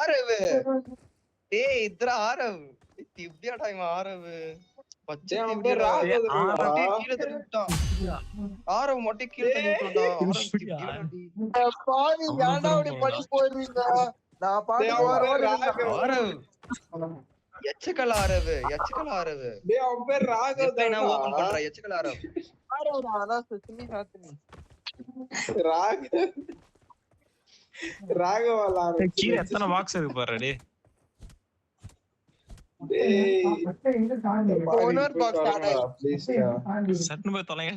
ஆரவு டேய் இத்ர ஆரவ் இப்படியாடா இவன் ஆரவு பச்சை இப்படியாடா கீழே தள்ளி விட்டான் ஆரவு மட்டும் கீழே தள்ளி விட்டான்டா பாவி ஏன்டா அப்படி பண்ணி போறீங்க நான் பாட்டு ஆரவ் எச்சக்கல ஆரவு டேய் அவன் பேர் ராகவ் தான் நான் ஓபன் பண்றேன் எச்சக்கல ஆரவ் அதான் சுமி சாத்தினி ராகவா கீழே எத்தனை பாக்ஸ் இருக்கு பாரு டேய் சட்னு போய் தொலைங்க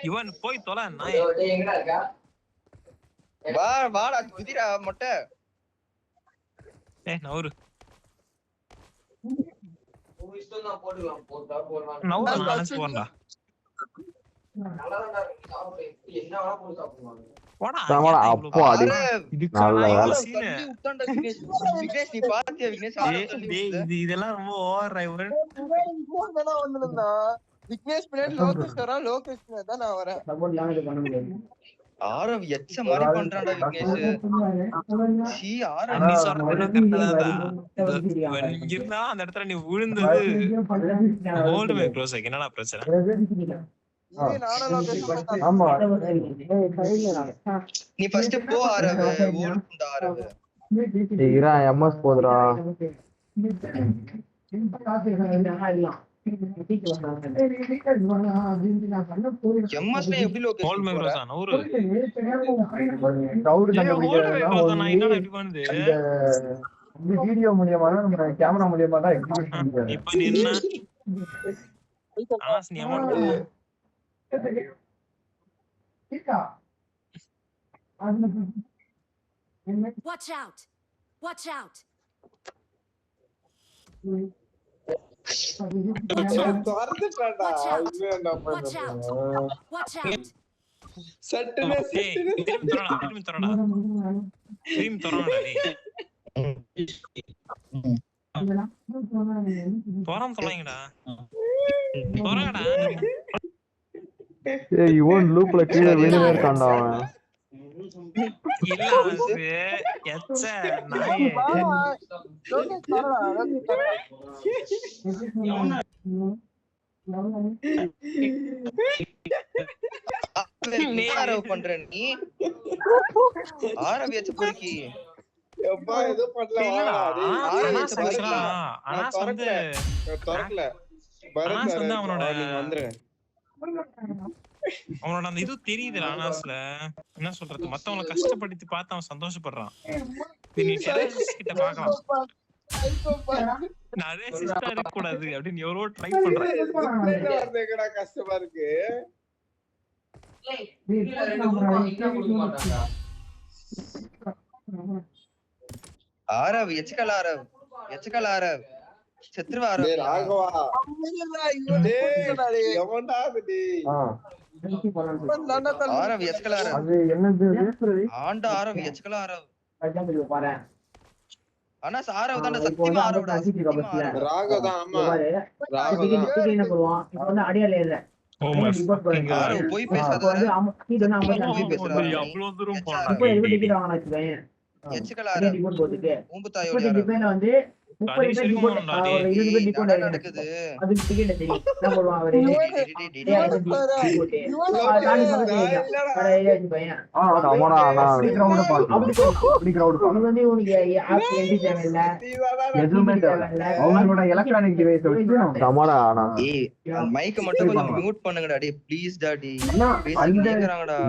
இவன் போய் தொலை நாய் வாடா குதிரா மொட்டை நவரு போண்டா இதெல்லாம் ரொம்ப ஓவர் விக்னேஷ் பின்னாடி லோகேஷ் வரான் லோகேஷ் தான் நான் வரேன் ஆரவ் எச்ச மாதிரி பண்றான்டா விக்னேஷ் சி ஆரவ் நீ சொல்றது இருந்தா அந்த இடத்துல நீ விழுந்தது ஹோல்ட் மை க்ளோஸ் என்னடா பிரச்சனை நீ ஃபர்ஸ்ட் போ ஆரவ் ஓடுடா ஆரவ் நீரா எம்எஸ் போடுறா எம்எஸ்ல எப்படி லோகேஷ் ஹோல்ட் மை க்ளோஸ் நவரு டவுட் கண்டுபிடிக்கிறதுனா என்னடா இப்படி பண்ணுது இந்த வீடியோ மூலமா நம்ம கேமரா மூலமா தான் எக்ஸிக்யூட் பண்ணிருக்கோம் இப்போ நீ என்ன ஆஸ் நீ amount Watch out! Watch out! Watch out! Watch out! போறாம தொலைங்கடா போறாங்கடா ஏய் இவன் லூப்ல கீழே விழுந்தே இருக்கான்டா அவன் இல்ல எச்ச நாயே நீ ஆரவ் பண்ற நீ ஆரவ் எச்ச பொறுக்கி எப்பா ஏதோ பண்ணல அவனோட அந்த இது தெரியுது அனாஸ்ல என்ன சொல்றது மத்தவங்களை கஷ்டப்படுத்தி பார்த்து அவன் சந்தோஷப்படுறான் கிட்ட பாக்கலாம் நிறைய சிஸ்டா இருக்க கூடாது அப்படின்னு எவ்வளோ ட்ரை பண்றேன் கஷ்டமா இருக்கு ஆரவ் எச்சக்கல ஆரவ் சத்ருவா ஆரவ் எச்சக்கல ஆரவ் ஆனா ஆரவ் தான் சத்தியமா ஆரவ்டா ராகவ் தான் ஆமா ராகவ் தான் என்ன பண்ணுவான் இப்போ வந்து அடியால இல்ல ஆரவ் போய் பேசாத அவ்வளவு தூரம் போறான் இப்போ எதுக்கு டிக்கெட் வாங்கனா வச்சுக்கோங்க எச்சக்கல ஆரவ் டிக்கெட் போட்டுட்டு ஊம்புதாயோட டிபென்ட்ல வந்து 30 பேர் டிக்கெட் நடக்குது அது டிக்கெட் தெரியும் என்ன பண்ணுவான் அவரு மைக்க மட்டும் கொஞ்சம் மியூட் பண்ணுங்கடா டேய் ப்ளீஸ் டாடி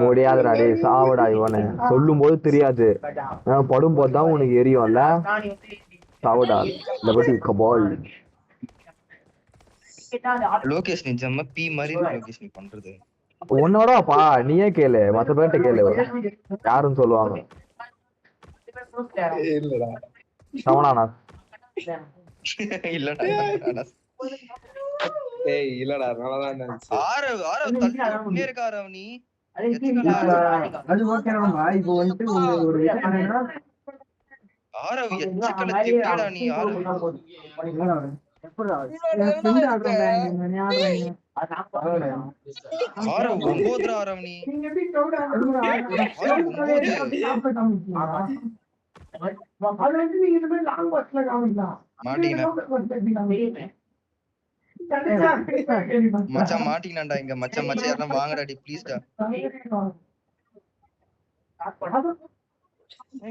முடியாதுடா டேய் சாவடா இவனே சொல்லும் போது தெரியாது படும் போது தான் உனக்கு எரியும்ல சாவடா லபடி கபால் லோகேஷ் நீ ஜம்ம பி மாதிரி லோகேஷ் நீ பண்றது உன்னோடப்பா நீயே கேளு மத்த பேர்ட்ட கேளு யாருன்னு சொல்லுவாங்க இல்லடா சவனானா இல்லடா ஏய் இல்லடா நல்லாதான் இருந்துச்சு ஆரவ் தள்ளி இருக்க ஆரவ் நீ அது ஓகேடா இப்போ வந்து ஒரு ஆரவ் எச்சக்கல திட்டிடா நீ ஆரவ் எப்படா ஆரவ் 9 ஆரவ் நீ நீங்க எப்படி crowd ஆடுறீங்க? அது வந்து நீங்க இந்த மாதிரி லாங் பஸ்ல காமிக்கலாம். மாட்டிக்கினேன் மச்சான் மாட்டிக்கினான்டா இங்க மச்சான் யாரெல்லாம் வாங்கடாடி ப்ளீஸ்டா.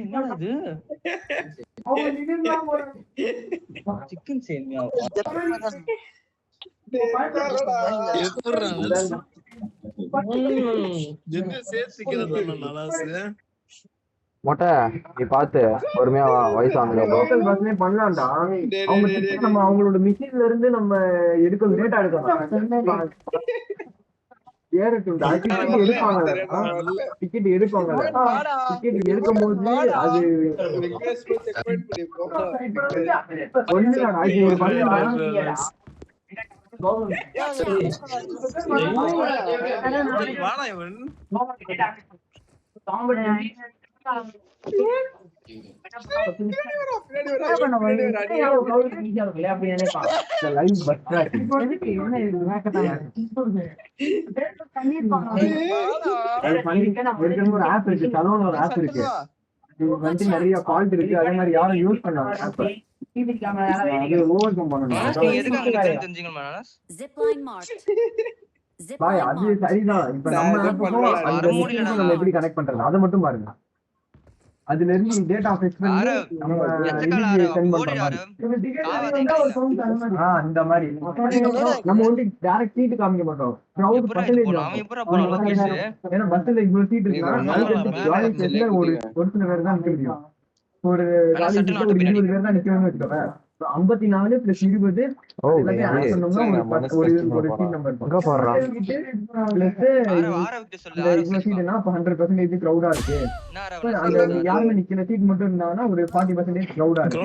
என்னடா இது சிக்கன் சேமியா மொட்டை நீ பாத்து பொறுமையா வயசானது லோக்கல் பஸ்லயே பண்ணலாம்டா. அவங்க ticket நம்ம அவங்களோட மிஷின்ல இருந்து நம்ம எடுக்கணும், டேட்டா எடுக்கணும். ஏறட்டும்டா, டிக்கெட் எடுப்பாங்க. டிக்கெட் எடுப்பாங்க. டிக்கெட் எடுக்கும் போது அது ஒண்ணுதான். அது ஒரு பண்ணலாம். நிறைய ஃபால்ட் இருக்கு, அதே மாதிரி யாரும் யூஸ் பண்ணாங்க. Zipline marked. பாய் Zipline அது marked. சரிதான். இப்ப நம்ம நம்ம எப்படி கனெக்ட் பண்றது அதை மட்டும் பாருங்க. அதுல இருந்து டேட்டா ஃபிக்ஸ் பண்ணி நம்ம சென்ட் பண்றோம். இந்த மாதிரி நம்ம வந்து டைரக்ட் சீட் காமிக்க மாட்டோம். கிரவுட் பர்சன்டேஜ் ஏன்னா பஸ்ல இவ்வளவு சீட் இருக்குன்னா ஒரு சில பேர் தான் நிக்க முடியும். ஒரு காலேஜ் ஒரு 20 பேர் தான் நிக்கணும்னு வச்சுக்கோங்க. 54 + 20 ஒரு சீட் நம்பர் பிளஸ் 100% கிரௌடா இருக்கு. அந்த யாருமே நிக்கிற சீட் மட்டும் இருந்தாங்கன்னா ஒரு 40% கிரௌடா இருக்கு.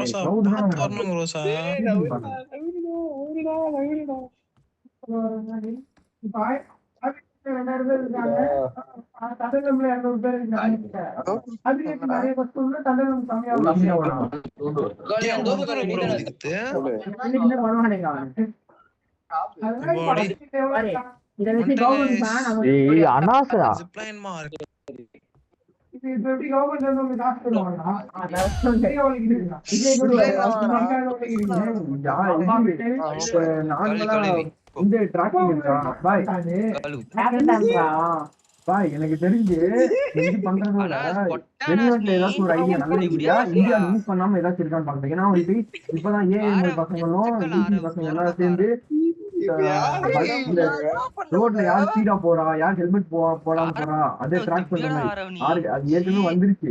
இந்த டிராக்கிங் இருக்கா பாய் பாய் எனக்கு தெரிஞ்சு இது பண்றதுனால வெளிநாட்டுல ஏதாச்சும் ஒரு ஐடியா நல்ல ஐடியா இந்தியா யூஸ் பண்ணாம ஏதாச்சும் இருக்கான்னு பாக்குறேன். ஏன்னா வந்து இப்பதான் ஏஎம்எல் பசங்களும் பசங்க எல்லாம் சேர்ந்து ரோட்ல யார் ஸ்பீடா போறா, யார் ஹெல்மெட் போடாம போறா அதே ட்ராக் பண்ற மாதிரி அது ஏற்கனவே வந்துருச்சு.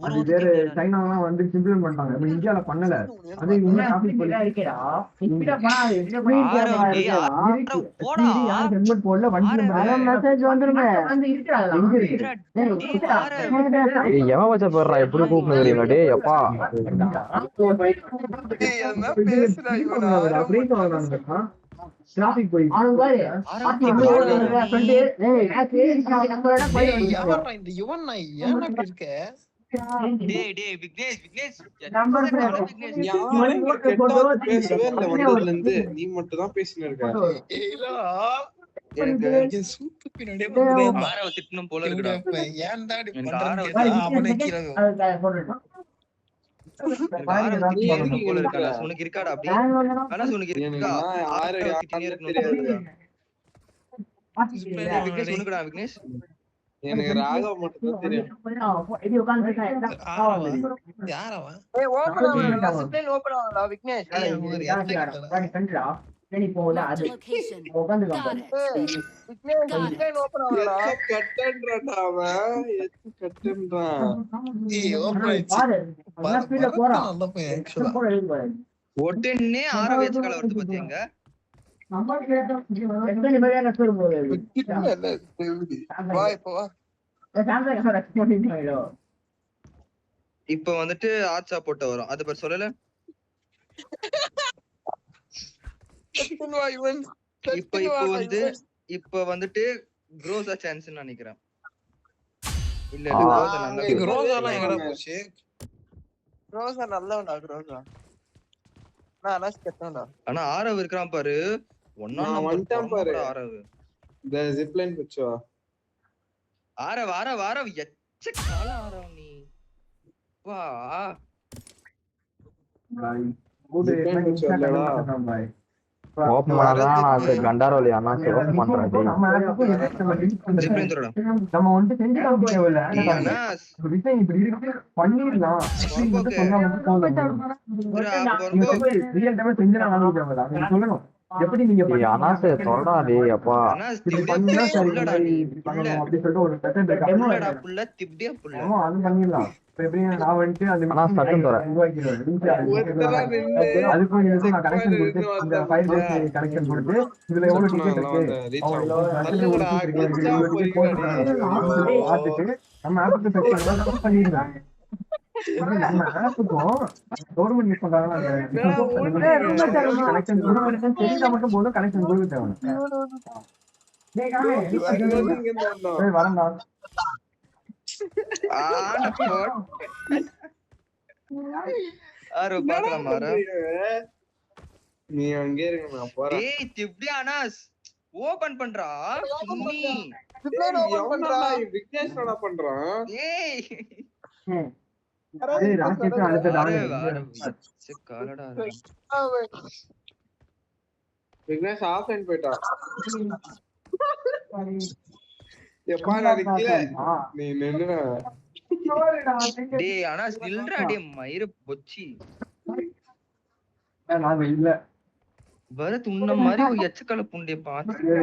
அது வேற சைனாலாம் வந்து இம்ப்ளிமெண்ட் பண்ணாங்க, நம்ம இந்தியால பண்ணல. அது இன்னும் யார் ஹெல்மெட் போடல வண்டி மெசேஜ் வந்துருமே. எவன் வச்ச போடுறா எப்படி கூப்பிடுறீங்க டே அப்பா டிராபிக் போய் நீ மட்டும் தான் பேசினு இருக்க. உனக்கு இருக்காடா அப்படி விக்னேஷ்? எனக்கு ராகவ் மட்டும் தான் தெரியும். ஒட்டனே ஆற வச்சு கல வருது பாத்தீங்க. இப்ப வந்துட்டு ஆட்சா போட்ட வரும் அது பேர் சொல்லல. இப்ப வந்துட்டு க்ரோஸா சான்ஸ் நினைக்கிறேன். இல்ல க்ரோஸா நல்லவனா க்ரோஸா. ஆனா ஆரவ் இருக்கான் பாரு, ஒன்னா நான் நம்பர் வந்துட்டேன் பாரு. ஆரவு இந்த ஜிப்லைன் பிடிச்சோ ஆரவ் எச்ச கால ஆரவ் நீ வா ஜிப்லைன் பிடிச்சோ இல்லடா. ஓப்பன் பண்ணாதான் அது கண்டாரோலி அண்ணா ஓப்பன் பண்றாடி. ஜிப்லைன் தரடா நம்ம வந்து செஞ்சு காமிக்கல டேய் அனாஸ் விஷயம் இப்படி இருக்கு பண்ணிடலாம் பொறம்போக்கு ரியல் டைம் செஞ்சு நான் வாங்கிட்டேன் நீங்க சொல்லணும் எப்படி நீங்க அண்ணாசே சொல்றா டேய் அப்பா. அனாஸ் இப்படி திப்டியா பண்ணா சரி புள்ளடா நீ புள்ள அப்படி சொல்லிட்டு ஒரு செகண்ட் புள்ளடா புள்ள திப்டியா புள்ள அது பண்ணிடலாம் இப்ப எப்படி நான் வந்துட்டு அந்த ஆனா சட்டம் தர. ஒருத்தரா நின்னு அதுக்கும் இதுக்கும் நான் கனெக்ஷன் கொடுத்து இந்த 5 days கனெக்ஷன் கொடுத்து இதுல எவ்வளவு டிக்கெட் இருக்கு பார்த்துட்டு நம்ம ஆப்புக்கு செக் பண்ணிடலாம். நம்ம ஆப்புக்கும் கவர்மெண்ட் யூஸ் பண்றாங்க கனெக்ஷன் தெரிஞ்சா மட்டும் போதும் கனெக்ஷன் கொடுக்க தேவை வரண்டா ஆரவ் பாக்கலாமா ஆரவ் நீ அங்கே இருங்க நான் போறேன். ஏய் திப்டியா அனாஸ் ஓபன் பண்றா சும்மி விக்னேஷ் என்ன பண்றான்? ஏய் ராக்கெட் அடுத்த எச்ச காலடா விக்னேஷ் ஆஃப்லைன் போயிட்டான். எப்பா நான் நிக்கல நீ நின்னுற. டேய் அனாஸ் நில்றா டேய் மயிர பொச்சி நாங்க இல்ல பரத் உன்ன மாதிரி ஒரு எச்சக்கால புண்டிய பாத்து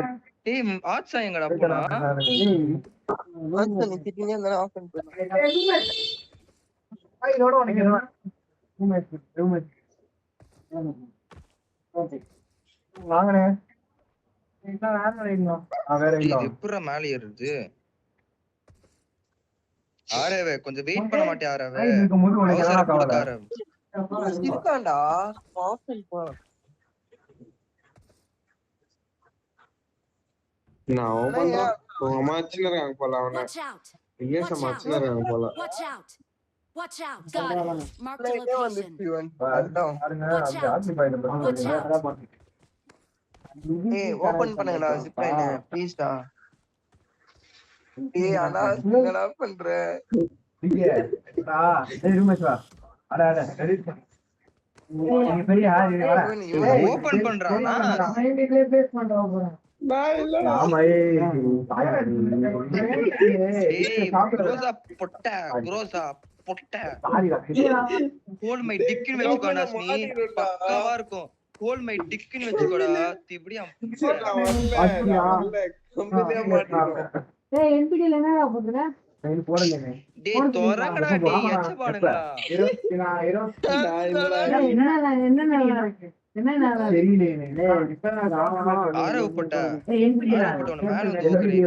டேய் ஆட்சா எங்கடா போனா வாங்கண்ணே எப்படா மேல ஏறுது ஆரவே கொஞ்சம் வெயிட் பண்ண மாட்டே ஆரவே இருக்காண்டா ஆஃப்லைன் போ நான் ஓபன் உங்க அம்மா சின்ன இருக்காங்க போல அவன Watch out! விக்னேஷ் அம்மா சின்ன இருக்காங்க போல. Watch out! Watch out! Got it. Mark the லைனே location. வந்துச்சு ஏய் ஓபன் பண்ணுங்கடா ஜிப்லைன் ப்ளீஸ்டா. ஏய் அண்ணா என்னடா பண்ற? ஓபன் பண்றானா குரோசா பொட்ட ஹோல் மை டிக்குன்னு வச்சுக்கோ அனாஸ் நீ பக்காவா இருக்கும். ஹோல் மை டிக்குன்னு வச்சுக்கோடா திப்டியா டேய் தோறங்கடா டேய் எச்ச பாடுங்கடா ஆரவ் போட்ட உன மேல நோக்குறீ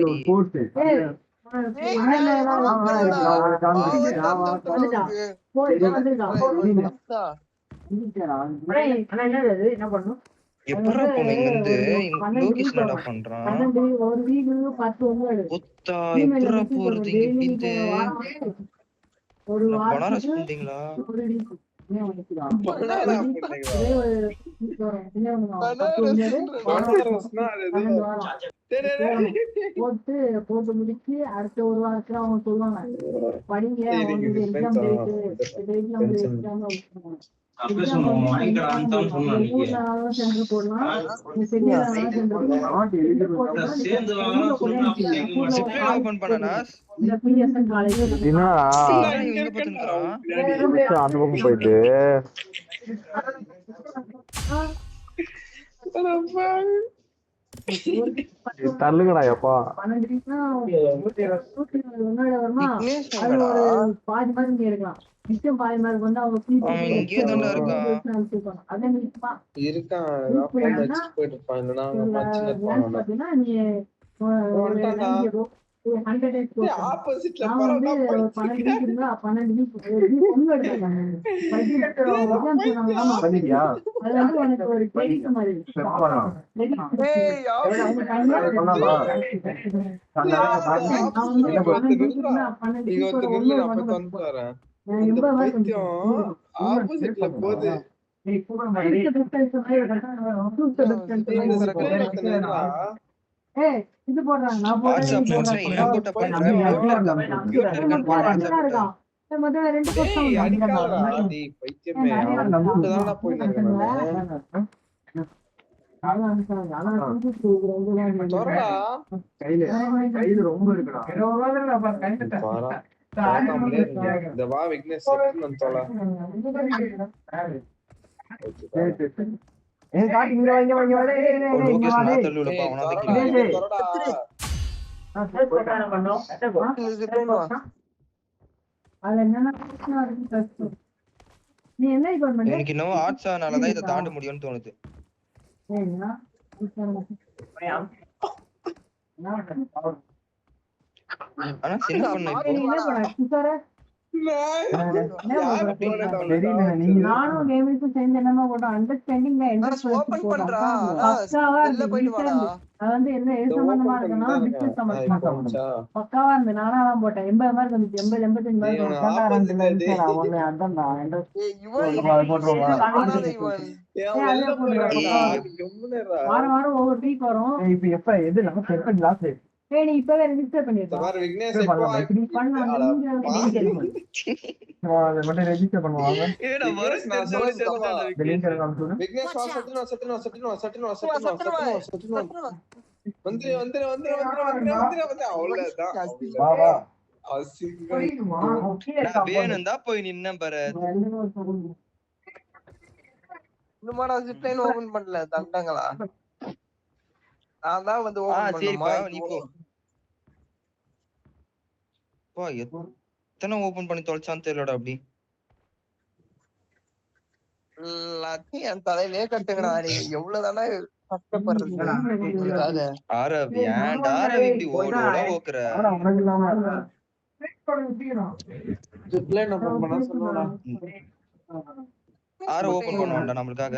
எப்படா போன இங்க இருந்து லோகேஷ் என்னடா பண்றான் ஒத்தா எப்படா போறது இங்க பனாரஸ் பண்றீங்களா போட்டு முடிச்சு அடுத்த ஒரு வாரத்துல அவங்க சொல்லுவாங்க படிங்க சென்று போடலாம் ஓபன் பண்ணனா அந்த பக்கம் போயிட்டு தள்ளுங்கடா எப்பா பாதி மாதிரி எடுக்கலாம் நிச்சயம் பாதி மாதிரி வந்து அவங்க பாத்தீங்கன்னா நீ ஆப்போசிட்ல ஆப்போசிட்ல போகுது ஏய் கூட மாதிரி ஏய் இது போடுறாங்க நான் வாட்ஸ்அப் ஃப்ரெண்ட்ஸ்ல ஏன் போட்ட பண்றேன் மியூட்ல இருக்க மியூட்ல இருக்கான்னு போட வாட்ஸ்அப் இருக்கான் முதல்ல ரெண்டு டேய் பக்கம் அடிக்காதடா டேய் பைத்தியமே அவன் கூட்டதான்டா போய் நிக்கறானே தோறடா கையில ரொம்ப இருக்குடா 20 ரூபாய் அப்ப கையில பாரா தாத்தாமலே இந்த வா விக்னேஷ் செட் பண்ண ஏ காட்டி இங்க வாங்க லோகேஷ் நான் தள்ளுலப்பா அவனா வைக்கிறேன் தோறடா அது என்னன்னா பிரச்சனை இருக்கு நீ என்ன இப்ப பண்ணு எனக்கு இன்னும் ஆட்ஸானால தான் இத தாண்ட முடியும்னு தோணுது ஏன்னா ஆனா சின்ன பண்ண இப்போ என்ன பண்ண சுசாரே நானும் கேமிங்க்கும் சேர்ந்து என்னமா போட்டோம் அண்டர்ஸ்டாண்டிங் அது வந்து என்ன எது சம்பந்தமா இருக்குன்னா பிசினஸ் சம்பந்தமா பக்காவா இருந்து நானா தான் போட்டேன் 80 மார்க் வந்துச்சு 80 85 மார்க் ஒண்ணு அதான் வாரம் வாரம் ஒவ்வொரு டீக் வரும் இப்ப எப்ப எது நம்ம செட் பண்ணி லாஸ்ட் ஏய் நீ இப்பவே ரெஜிஸ்டர் பண்ணிருக்க பாரு விக்னேஷ் இப்போ அத மட்டும் ரெஜிஸ்டர் பண்ணுவாங்க ஏடா வரஸ் விக்னேஷ் வா சட்டுனோ வந்து அவ்வளவுதான் வா வா வேணும்டா போய் நின்ன பாரு இன்னுமாடா ஜிப்லைன் ஓபன் பண்ணல தண்டங்களா நான் தான் வந்து ஓபன் சரிப்பா பண்ணுமா நீ போ பா எத்தனை ஓபன் பண்ணி தொலைச்சான்னு தெரியலடா அப்படி எல்லாத்தையும் என் தலையிலே கட்டுங்கடா நீங்க எவ்வளவுதானே கஷ்டப்படுறது ஆரவி ஏன்டா ஆரவி இப்படி ஓட ஓக்குற ஜிப்லைன் ஓபன் பண்ண சொல்லுடா ஆர ஓபன் பண்ணுவான்டா நம்மளுக்காக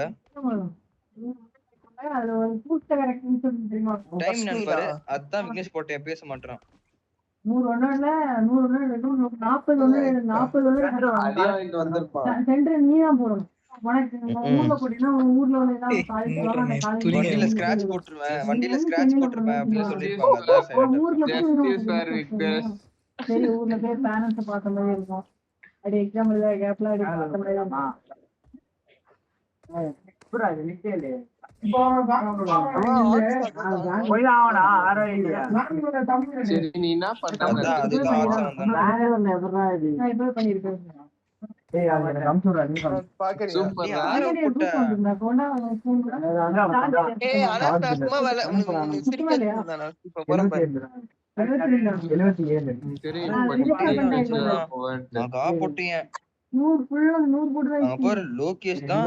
டைம் நான் பாரு அதான் விக்னேஷ் போட்டேன் பேச மாட்டான் 40 சென்டர் நீ தான் போடணும் உனக்கு ஊர்ல போட்டீங்கன்னா ஊர்ல வண்டியில ஸ்கிராட்ச் போட்டுருவேன் அப்படின்னு சொல்லிருப்பாங்க சரி ஊர்ல போய் பேரண்ட்ஸ் பார்த்த மாதிரி இருக்கும் அடி எக்ஸாம் எழுத கேப்ல அடி பார்த்த மாதிரி இருக்கும் சரி நீ என்ன லோகேஷ் தான்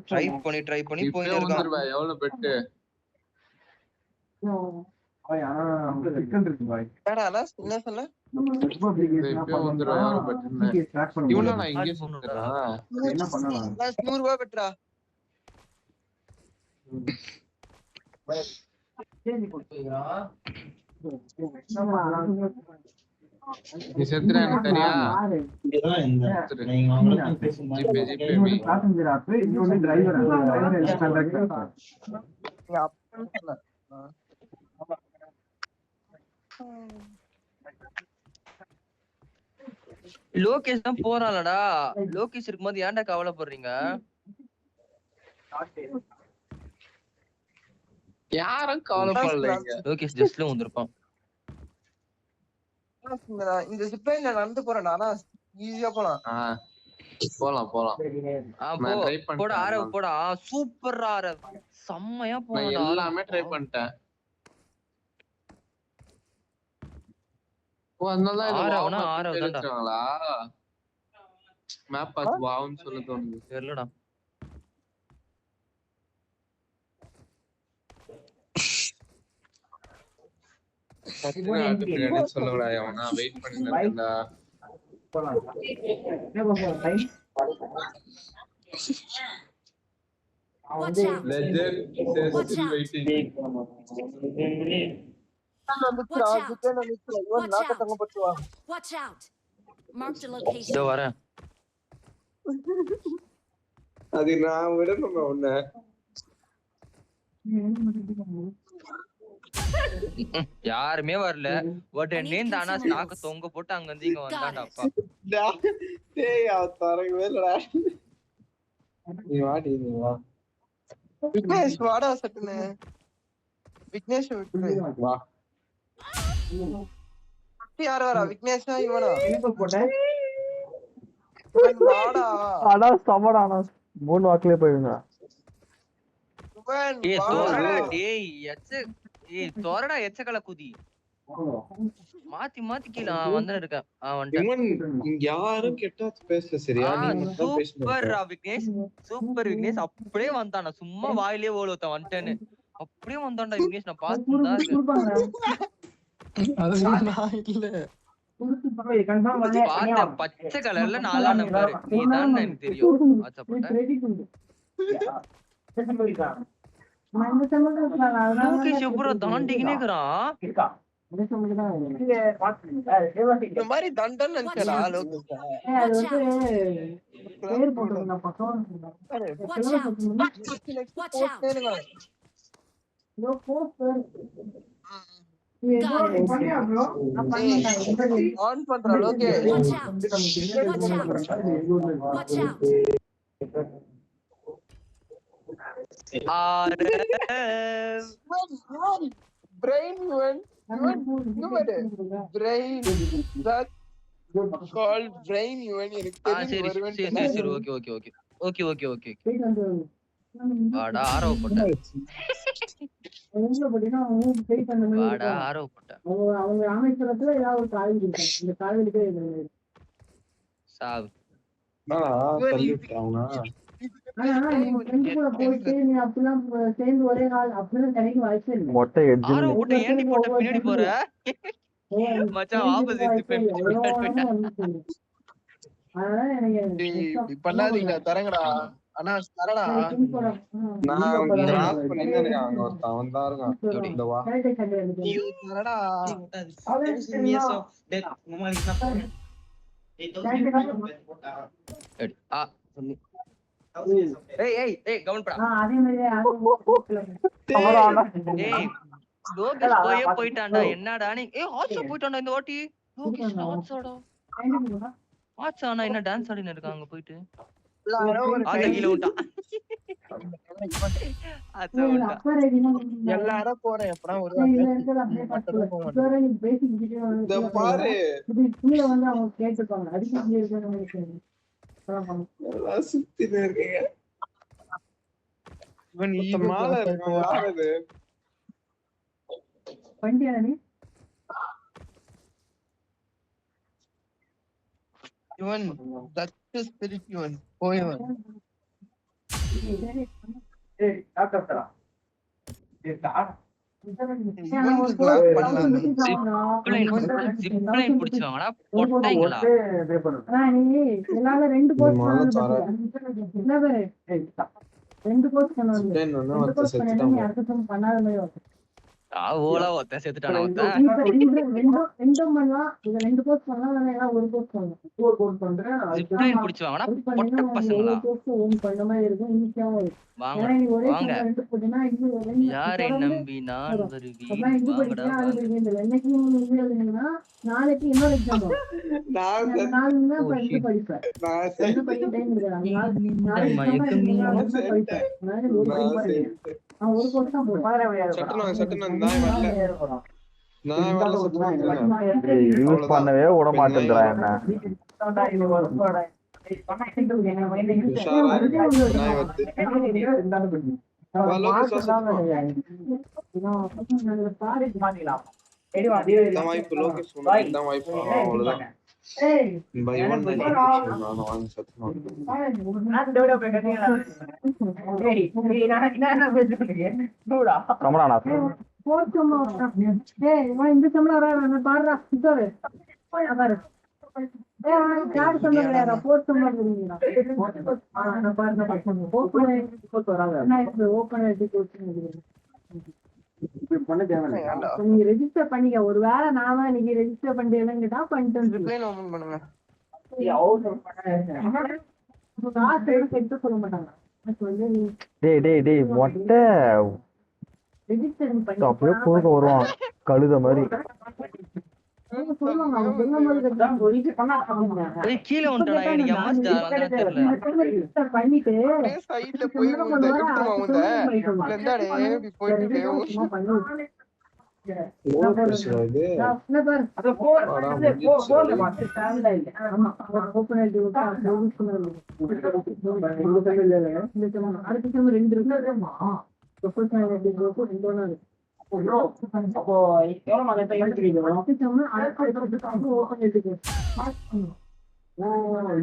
ட்ரை பண்ணி போயிட்டு இருக்கான் எவ்வளவு பெட்டு என்ன சொன்ன நீ செத்துற எனக்கு தெரியா லோகேஷ் தான் போறாளடா. லோகேஷ் இருக்கும்போது ஏன்டா கவலைப்படுறீங்க? யாரும் கவலைப்படலைங்க. லோகேஷ் ஜஸ்ட்ல வந்திருப்பான். இந்த ஜிப்லைன்ல நடந்து போறேன். ஆனா ஈஸியா போலாம். போலாம் போலாம். போட ஆரவ் போடா. சூப்பர் ஆரவ். செம்மையா போறா. எல்லாமே ட்ரை பண்ணிட்டேன். ஓ அதனால ஆரவ்னா ஆரவ் தான்டா. மேப் பாத்து வாவுன்னு சொல்ல தோணுது. தெரியலடா. சொல்லடா அவனா wait பண்ணிட்டேன்டா. Watch out. Mark the location. இதோ வரேன். அது நான் விடணுமே உன்ன. யாருமே வரல. உடனே இந்த அனாஸ் நாக்க தொங்க போட்டு அங்க இருந்து இங்க வந்தான்டா அப்பா. டேய் அவ தரவே இல்லடா. நீ வாடி நீ வா. விக்னேஷ் வாடா சட்டுன்னு. விக்னேஷ் விட்டு வா. யார் வரா? விக்னேஷா இவனா? எனக்கு போட்டேன் வாடா. ஆனா சமடா ஆனா 3 வாக்குலயே போயிருங்க. இவன் ஏய் வாடா. தோரடா டேய் தோரடா எச்சக்கல குதி. மாத்தி மாத்தி கீழ வந்து இருக்கேன். இவன் இங்க யாரும் கெட்ட பேசல சரியா? நீ மட்டும் பேசுற. Super Vignesh, super Vignesh. அப்படியே வந்தானா சும்மா வாயிலே ஓடுவத வந்துட்டேன்னு. அப்படியே வந்தான்டா விக்னேஷ். நான் பாத்துதான் இருக்கேன். பார்த்தேன் பச்சை கலர்ல 4 நம்பர். நீதான் எனக்கு தெரியும். லோகேஷ் எப்பறம் தாண்டிக்கினே இருக்கிறான். இந்த மாதிரி தண்டன் நினைச்சடா லோகேஷ். ஆன் பண்ற Lokesh. Brain brain that called brain even எனக்கு தெரியும். சரி okay okay okay okay okay okay வாடா ஆரோ போட்ட வாடா ஆரோ போட்ட அவங்க ராமேஸ்வரத்துல ஏதாவது ஒரு காலேஜ் இருக்கு. இந்த காலேஜுக்கு சாவு சேர்ந்து ஒரே நாள் அப்படிலாம் கிடைக்க வாய்ப்பே இல்லை. மொட்டை எட்ஜ் ஆரோ போட்ட ஏண்டி போட்ட பின்னாடி போற மச்சான் ஆப்போசிட் அதனால எனக்கு பண்ணாதீங்க தரங்கடா. ஆனா தரடா. நான் கிராஸ் பண்ணிட்டே இருக்கேன். அங்க ஒருத்தன் அவன் தான் இருக்கான். இந்த வா தரடா. லோகேஷ் போயிட்டான்டா. என்னடா நீ ஹாட்ஸா போயிட்டான்டா இந்த வாட்டி. லோகேஷ் ஹாட்ஸாடா. ஹாட்ஸானா என்ன டான்ஸ் ஆடின இருக்காங்க போயிட்டு. எல்லாரும் போறேன் எப்படா ஒரு பாரு வந்து அவங்க கேட்டுப்பாங்க. அதுக்கு சுத்தினே இருக்கீங்க. இவன் மாலை இருக்கான். யார் அது? வண்டியானே இவன் தட்டு ஸ்பிரிட் இவன் போயவன். பண்ணாத மாதிரி ஓலா ஒருத்தன் செத்துட்டானா ஒருத்தன். ஜிப்லைன் பிடிச்சு வாங்கடா பொட்ட பசங்களா. வாங்க வாங்க யாரை நம்பி நான் வருவேன். வாங்கடா நாளைக்கு இன்னொரு எக்ஸாம் படிப்பேன். ஒரு கோர்ஸ் தான் யூஸ் பண்ணவே விட மாட்டேங்கிறான் என்ன. நீங்க ரெஜிஸ்டர் பண்ணிக்க. ஒரு வேளை நாம நீங்க ரெஜிஸ்டர் பண்ணிட்டு பண்ணிட்டு காசு எடுத்து சொல்ல மாட்டாங்க. எனக்கு வந்து டேய் மொட்டை ரெஜிஸ்டர் பண்ணி அப்படியே குறுக்க வருவான் கழுத மாதிரி. அவங்க சொல்லுவாங்க அவங்க சொல்லும்போது கரெக்டா ஒரு இது பண்ணா அப்படின்னாங்க. ஏய் கீழ வந்துட்டடா எனக்கு எம்எஸ் அதனால தெரியல. ரெஜிஸ்டர் பண்ணிட்டு அப்படியே சைடுல போய் இந்த எடுத்துமா இந்த இந்தாடே இப்படி போயிட்டு சும்மா பண்ணி எவ்வளவு பிரச்சனை இது அது போன்ல பார்த்து டிராவல் ஆயிடுச்சு. ஆமா ஓபன் ஆயிட்டு அடுத்த டைம் 2 இருக்குமா ப்ரொஃபஷனல் குரூப் 2 ஒண்ணா இருக்கு. அப்போ எவ்வளவு மாதிரி இப்ப எடுத்துறீங்க ஓபன் எடுத்துக்கு.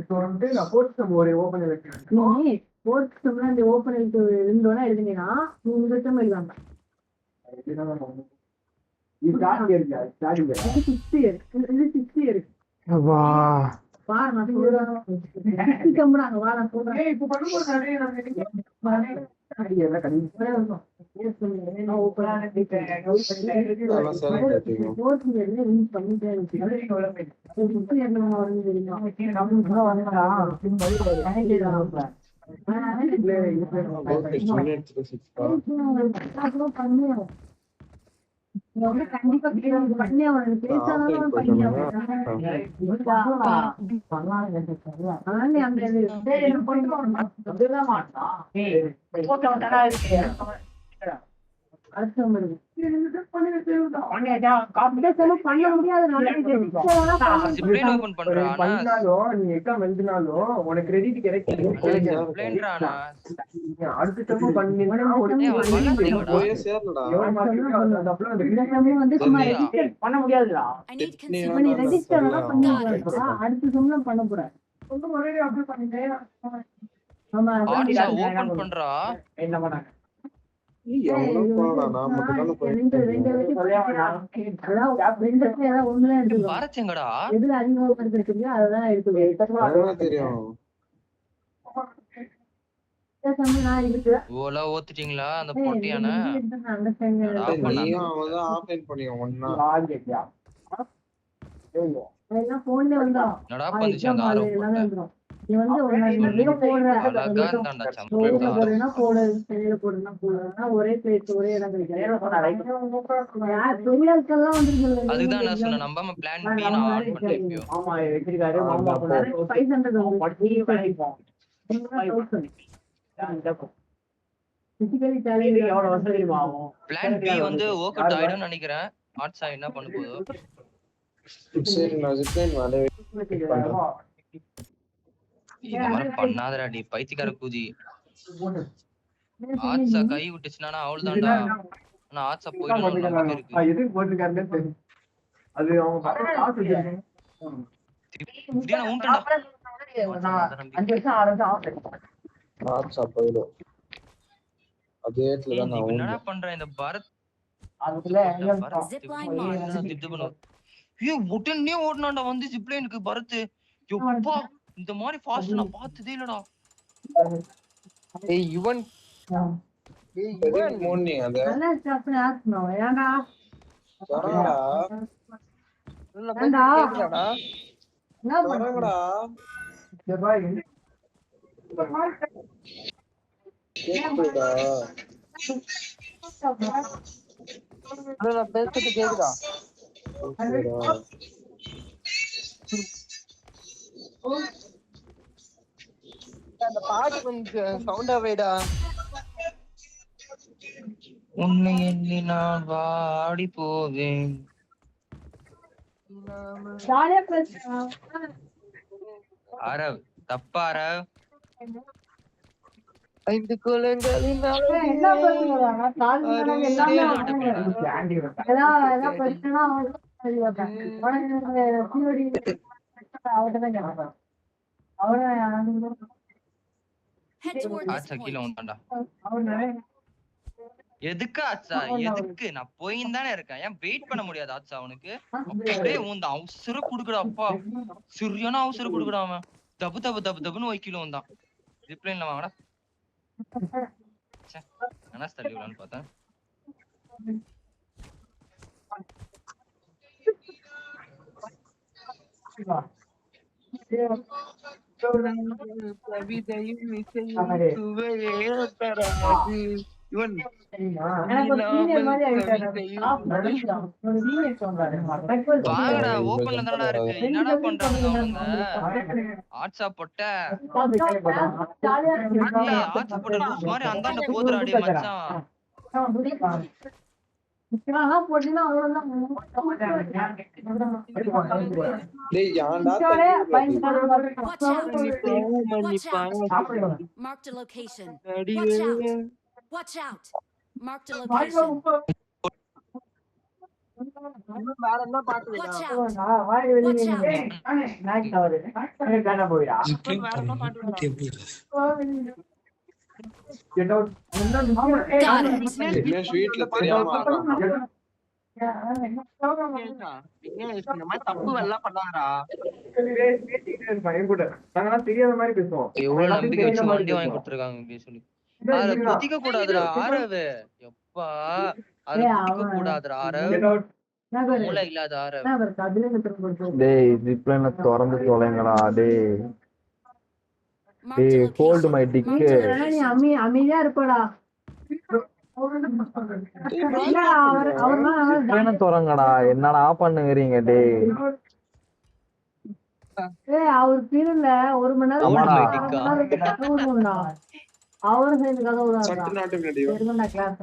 இப்போ வந்து நான் போர்ட் சம் ஒரு ஓபன் எடுக்கிறேன். நீ போர்ட் சம்ல அந்த ஓபன் எடுத்து 2 ஒண்ணா எழுதுனீனா நீங்க டைம் எழுதலாம். இது ஸ்டார்ட் இயர்ல ஸ்டார்ட் இயர் 6 இயர் இது 6 இயர் வா பாரு நான் சொல்றேன் கம்பறாங்க வா நான் சொல்றேன். ஏய் இப்போ பண்ணும்போது நிறைய நான் அடியல கண்டிப்பா இருக்கும். நான் ஓபன் பண்ணிட்டேன். அதெல்லாம் செலக்ட் ஆயிடுச்சு. போர்ட் இயர்ல ரிலீஸ் பண்ணிட்டே இருக்கு. அது 6 இயர்ல நான் வந்து தெரியும். நம்ம வந்தா சிம்பிள் கண்டிப்பா பண்ணி அவனுக்கு பேசாதான் ஜிப்லைன் ஓபன் பண்றானா நீ எக்ஸாம் எழுதினாலும் உனக்கு கிரெடிட் கிடைக்கும். ஜிப்லைன்றானா அடுத்த டைம் பண்ணீங்கன்னா போயே சேரலடா. பண்ண முடியாதுடா. I need நீ consumable. ரெஜிஸ்டர் அடுத்த சம்பளம் பண்ண போறேன். அப்படி பண்ணிட்டேன். ஆமா ஆட்சா ஓபன் பண்றா என்ன பண்ணாங்க எவ்வளவு போடா நான் மட்டும் தானே போய் வரச்சேங்கடா எதுல அதிகமா இருக்குங்க அததான் எடுத்து தெரியும். ஓலா ஓத்துட்டீங்களா அந்த பொட்டியான நீயும் அவன் தான் ஆஃப்லைன் பண்ணியும் ஒண்ணா. போன்ல வந்தா நடா பண்ணுச்சு அந்த ஆரோ போட்ட நீ வந்து அழகா இருந்தான்டா சம்பளம் ஒரே பிளேஸ் ஒரே இடம் பெரியாட்கள்லாம் வந்து அதுதான் நான் சொன்னேன் நம்பாம பிளான் பி நான் ஆன் பண்ணேன் இப்பயோ ஆமா வச்சிருக்காரு மாமா 500 பிசிக்கலி சேலஞ்ச் எவ்வளவு வசதி ஆகும். பிளான் பி வந்து வொர்க் அவுட் ஆயிடும்னு நினைக்கிறேன். ஆட்சா என்ன பண்ண போகுது சரி நான் ஜிப்லைன் வரவே இந்த மாதிரி பண்ணாதடா டி பைத்தியக்கார கூதி. ஆட்சா கை விட்டுச்சுனா அவ்வளவுதான்டா. ஆனா ஆட்சா போயிடும் நம்பிக்கை இருக்கு. எதுக்கு போட்டுருக்காருன்னு தெரியும். அது அவங்க காசு வச்சிருக்காங்க. இப்படியே நான் ஊண்டடா 5 வருஷம் 6 வருஷம் ஆஃப் ஆட்சா போயிடும். அதே இடத்துல தான் நான் என்னடா பண்றேன் இந்த பரத் அதுல Zipline marked. திட்டு பண்ணுவோம். ஏய் உடனே ஓடுனான்டா வந்து ஜிப்லைனுக்கு பரத். யப்பா இந்த மாதிரி ஃபாஸ்ட் நான் பார்த்ததே இல்லடா. ஏய் யுவன் மார்னிங் அத நல்லா ஸ்டாப்ல ஆக்னோ ஏன்டா வரங்கடா ஏன்டா கேக்குதாடா என்ன வரங்கடா கேக்குதா நான் பேசிட்டு கேக்குதா அந்த பாட்டு கொஞ்சம் சவுண்டா வைடா. உன்னை எண்ணி நான் வாடி போவேன். ஜாலியா பேசுறா அரவ் தப்பா அரவ் 5 குலங்களின் என்ன பண்ணுவாங்க கால் எல்லாமே ஏதா பிரச்சனை Head towards this ஆச்சா கீழே point. வந்தான்டா. எதுக்கு ஆச்சா எதுக்கு நான் போயின்னு தானே இருக்கேன். ஏன் வெயிட் பண்ண முடியாது ஆச்சா அவனுக்கு அப்படியே ஊந்தான் அவசர குடுக்குடா அப்பா சரியான அவசர குடுக்குடா அவன் தப்பு தப்பு தப்பு தப்புன்னு வைக்கல வந்தான். ஜிப்லைன்ல வாங்கடா என்ன தள்ளி விடலான்னு பார்த்தேன். கவிதையும் இசையும் சுவையே தராது. இவன் எனக்கு ஒரு சீனியர் மாதிரி ஆயிட்டாரு. ஒரு சீனியர் சொன்னாரு. வாங்கடா ஓபன்ல தானடா இருக்கு. என்னடா பண்றானுங்க அவனுங்க? ஆட்ஸா பொட்ட ஏய் ஆட்ஸ் போட்ட லூஸ் மாதிரி அந்தாண்ட போதுடா டேய் மச்சான். டேய் யாண்டா Watch out! Watch out! Marked a location. Watch out! Watch out! Marked a location. வேற என்ன பாட்டு Watch வேணும்? out! Watch out! Got it! Dinesh வீட்ல தெரியாம ஆடுறான். விக்னேஷ், இந்த மாதிரி தப்பு எல்லாம் பண்ணாதடா. தெரியாத மாதிரி பேசுவோம். எவ்வளவு நம்பிக்கை வச்சு வண்டி வாங்கி கொடுத்துருக்காங்க இப்படி சொல்லி. அத குதிக்க கூடாதுடா ஆரவு. எப்பா அத குதிக்க கூடாதுடா ஆரவு. மூளை இல்லாத ஆரவு. டேய் ஜிப்லைன்ல திறந்து தொலைங்கடா டேய். Marked a டேய் ஹோல்ட் location. My dick. நீ அமைதியா இருப்படா. ஜிப்லைன திறங்கடா. என்னடா பண்ணுகிறீங்க டேய்? அவர் பீரியட்ல 1 மணி நேரம் Hold my dick. அவரும் சேர்ந்து கதை சட்டு நாட்டு முன்னாடி வா. விடுறாங்க கிளாஸ்.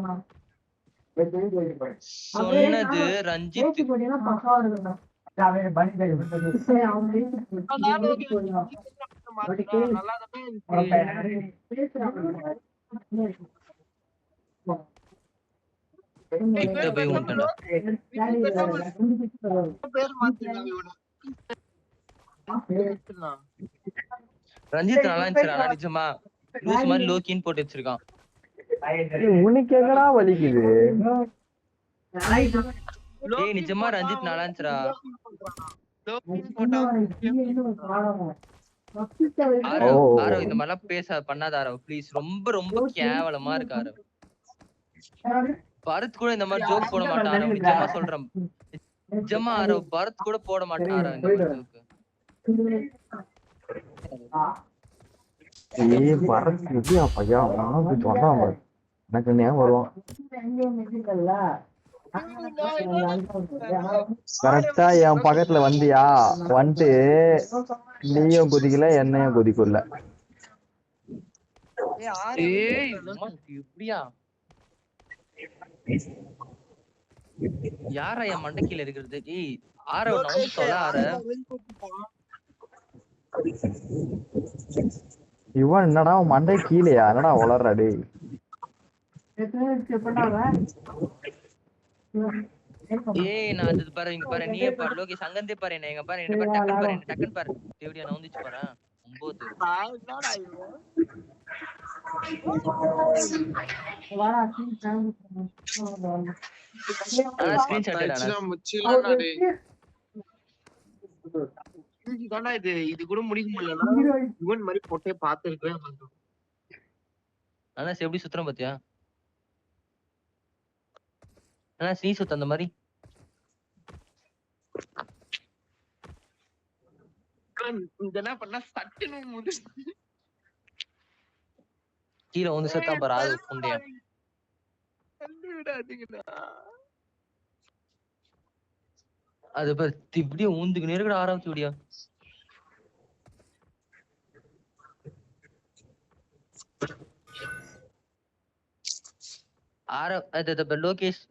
சொன்னது ரஞ்சித். போட்டீங்கன்னா பக்காவா இருக்குண்ணா. கிட்ட போய் உண்டடா. பேர் மாத்திட்டாங்க இவனை. ரஞ்சித் நல்லா இருந்துச்சுடா நிஜமா. லூஸ் மாதிரி லோக்கின்னு போட்டு வச்சிருக்கான். உனக்கு எங்கடா வலிக்குது? டேய் நிஜமா ரஞ்சித் நல்லா இருந்துச்சுடா. ஆரவ் இந்த மாதிரிலாம் பண்ணாத ஆரவ் ப்ளீஸ். ரொம்ப ரொம்ப கேவலமா இருக்கு ஆரவ். பரத் கூட இந்த மாதிரி ஜோக் போட மாட்டான் ஆரவ். நிஜமா சொல்றேன். நிஜமா ஆரவ் பரத் கூட போட மாட்டான் ஆரவ் இந்த மாதிரி ஜோக். ஏய் பரத் எப்படியா பையா உனக்கு சொன்னான் பாரு. எனக்கு ஞாபகம் வருவான். கரெக்டா என் பக்கத்துல வந்தியா? வந்துட்டு நீயும் குதிக்கல என்னையும் குதிக்கல. ஏய் எப்படியா யாரா என் மண்டைக்கீழ இருக்கிறது? ஏய் ஆரவ் நான் சொல்ல ஆரவ். இவன் என்னடா மண்டை கீழேயா? என்னடா வளர்றா டேய்? ஏய் நான் அது பாரு இங்க பாரு. நீயே பாரு லோகேஷ் அங்கந்தே பாரு. என்ன எங்க பாரு. என்ன பாரு டக்கன் பாரு. என்ன டக்கன் பாரு. தேவடியா நான் வந்துச்சு பாரு. 9 ஸ்கிரீன்ஷாட் எடுடா. முச்சிலாடா டேய். இது கூட முடிக்க முடியலன்னா இவன் மாதிரி போட்டே பாத்துருக்கவே மாட்டோம். ஆனா எப்படி சுத்துறோம் பாத்தியா? ஆனா நீ சுத்த அந்த மாதிரி இதெல்லாம் பண்ணா சட்டுன்னு முடிச்சு கீழே வந்து செத்தா பாரு. அது புண்டையா அது பாரு. இப்படியே ஊந்துக்கு நேருக்கிற ஆரம்பிச்சு விடியா.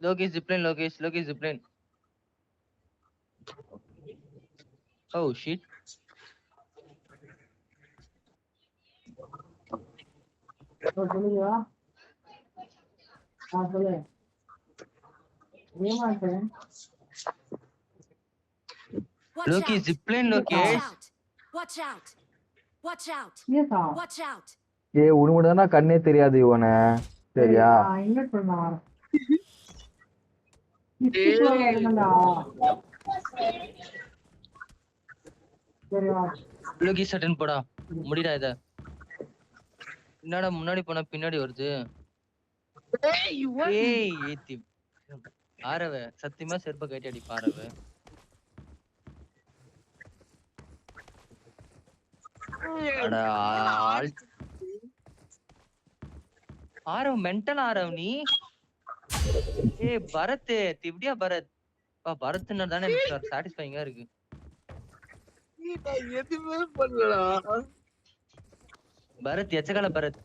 Lokesh zipline. Oh shit. Lokesh zipline. Lokesh. Watch out! Watch out! Watch out! ஏய் உனக்கு தான கண்ணே தெரியாது இவனை. சரியா? லோகேஷ் அட்டன் போடா. முடிடா இத. என்னடா முன்னாடி போனா பின்னாடி வருது. ஏய் ஏத்தி ஆரவ சத்தியமா செருப்ப கட்டி அடி பாரவ. அட ஆரவ் மென்டல் ஆரவ் நீ. பரத் இப்படியா பரத்? பரத்னா தானே சாட்டிஸ்ஃபைங்கா இருக்கு. எதுவுமே பண்ணலடா பரத் எச்சகால பரத்.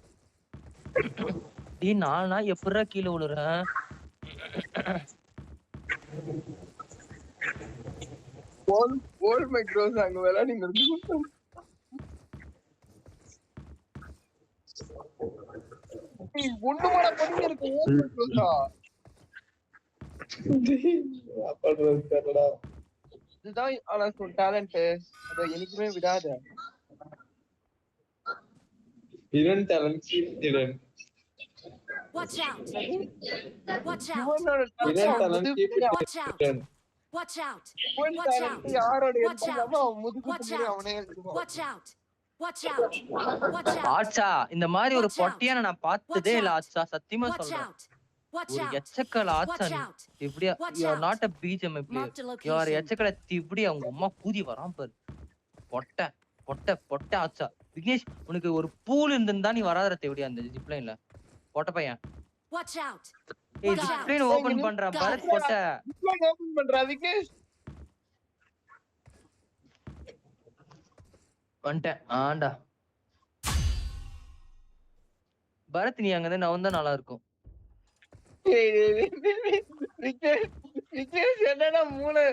நானா எப்படா கீழே விழுறேன்? அங்க விளையாடிங்க ஒண்ணு கூட பண்ணி இருக்கு. இதுதான் ஆனா டேலண்ட். அத எனக்குமே விடாத. Watch out! Watch out! Watch out! Watch out! Watch out! யாரோட எடுத்தாலும் முதுகு Watch பின்னாடி out! அவனே எடுத்துவான். Watch out! Watch out! Watch out! ஆச்சா இந்த மாதிரி ஒரு Watch out. பொட்டியான நான் பார்த்ததே இல்ல ஆச்சா, சத்தியமா Watch சொல்றேன். out! Watch ஒரு out! எச்சக்கல ஆச்சா Watch நீ. out! இப்படியா Watch you are out. Not a BGM player. Marked a you are location. எச்சக்கல இப்படி அவங்க அம்மா கூதி வரான் பாரு. பொட்டை பொட்டை பொட்டை ஆச்சா. விக்னேஷ் உனக்கு ஒரு பூல் இருந்திருந்தா நீ வராத தேவடியா அந்த ஜிப்லைன்ல. பொட்டை பையன். Watch out! ஏய் ஜிப்லைன் ஓபன் பண்றா பரத் பொட்டை. ஓபன் பண்றா விக்னேஷ். வந்துட்டேன் ஆண்டா. பரத் நீ அங்க நான் வந்தா நல்லா இருக்கும். விக்னேஷ் என்னடா மூளை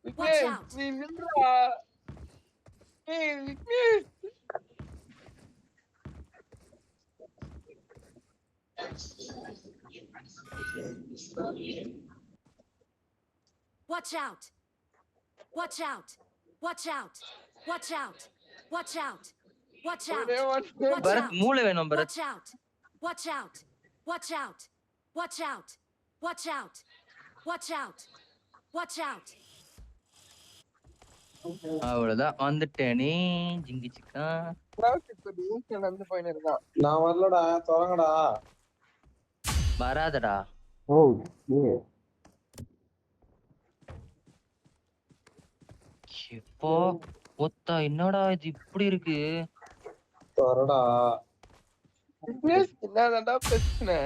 விக்னேஷ் Watch out. நீ நில்றா. Vignesh Watch out! Watch out! Watch out! Watch out! Watch out! Watch out! Watch Bharat out! மூளை வேணும் Bharat. Watch out! Watch out! Watch out! Watch out! Watch out! Watch out! Watch out! அவ்வளவுதான் வந்துட்டேனே ஜிங்கி சிக்கா. நடந்து போயின்னு இருக்கான். நான் வரலடா தொடங்கடா. வராதடா. ஓ ஏ இப்போ ஒத்தா என்னடா இது இப்படி இருக்கு? தொடடா. விக்னேஷ் என்னதான்டா பிரச்சனை?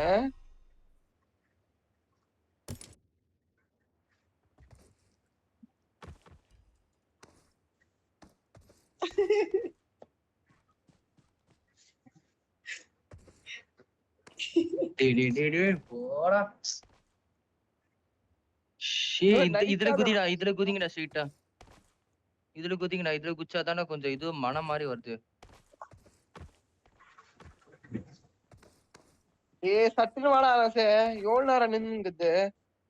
போடா. இதுல குதிடா, இதுல குதிங்கடா ஸ்ட்ரெயிட்டா. இதுல குதிங்கடா, இதுல குச்சாதானே கொஞ்சம் இது மனம் மாதிரி வருது. சட்டுன்னு வாடா அரசே. எவ்வளவு நேரம் நின்னுங்குது?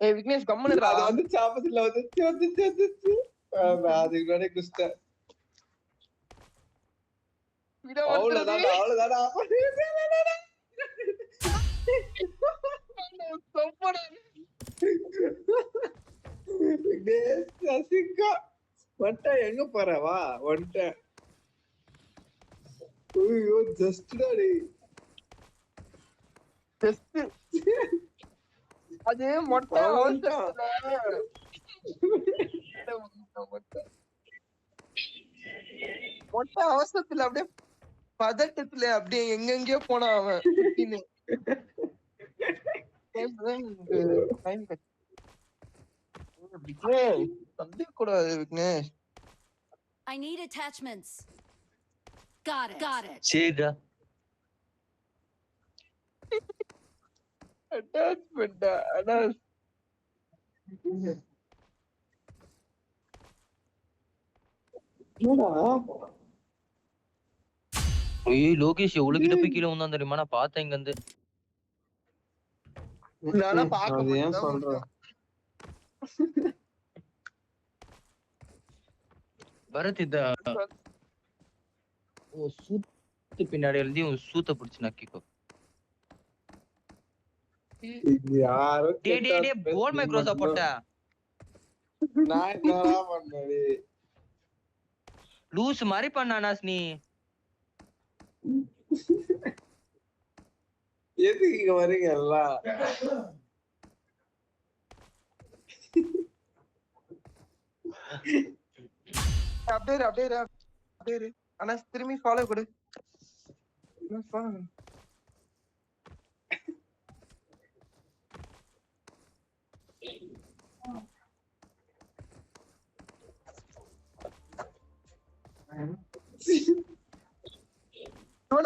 விக்னேஷ் கம்முனுடா. அது வந்து சாப்பத்துல வந்துச்சு. அதுக்கு முன்னாடி குஸ்டேன். அவ்வளவுதான்டா அவ்வளவுதான்டா. வந்துட்டேன் எங்க போற வா வந்துட்டேன். ஐயோ ஜஸ்ட் டாடி ஜஸ்ட் அது மொட்டை மொட்டை அவசரத்துல அப்படியே பதட்டத்துல அப்படியே எங்கெங்கயோ போனான் அவன். விக்னேஷ் தம்பி கூடாது Vignesh. I need attachments. Got it. Got it. சரிடா. அட்டாச்மெண்ட் அடா ஏய் லோகேஷ் எவ்வளவு கிட்ட போய் கீழே வந்தான் தெரியுமா? நான் பார்த்தேன் இங்க இருந்து. நானா பாக்க அது ஏன் முடியல. சொல்ற? பரத் இந்த சூத்து பின்னாடி எழுதி உன் சூத்த பிடிச்சு நக்கிக்கோ. இது யாரோ டே டே டே போல் மைக்ரோஸா போட்ட. நான் என்னடா பண்ணேன்? லூஸ் மாதிரி பண்ணானாஸ் நீ. எதுக்கு இங்க வரீங்க எல்லாம்? அப்படியே அப்படியே அப்படியே ஆனா திரும்பி ஃபாலோ கொடு.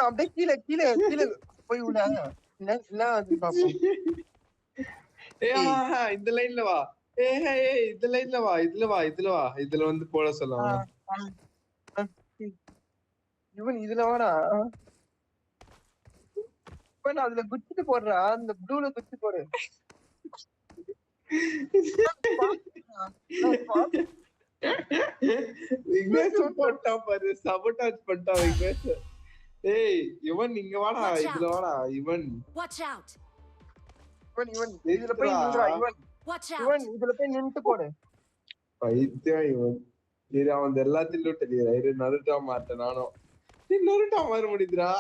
அப்படியே கீழே கீழே கீழே போய் விட என்ன அது பாப்போம். இந்த லைன்ல வா. இந்த லைன்ல வா. இதுல வந்து போட சொல்லுவாங்க. இவன் இதுல வாடா. இவன் அதுல குச்சிட்டு போடுறா. அந்த ப்ளூல குச்சி போடு. விக்னேஷ் போட்டா பாரு. சபோட்டாஜ் பண்ணிட்டா விக்னேஷ். ஏய் இவன் இங்க வாடா. இதுல வாடா. இவன் இதுல போய் நின்றா. இவன் இதுல போய் நின்று போடு. பைத்தியம் இவன். இது அவன் எல்லாத்திலும் தெரியுதா. இது நருட்டா மாட்டேன் நானும். நருட்டா மாற முடியுதுடா.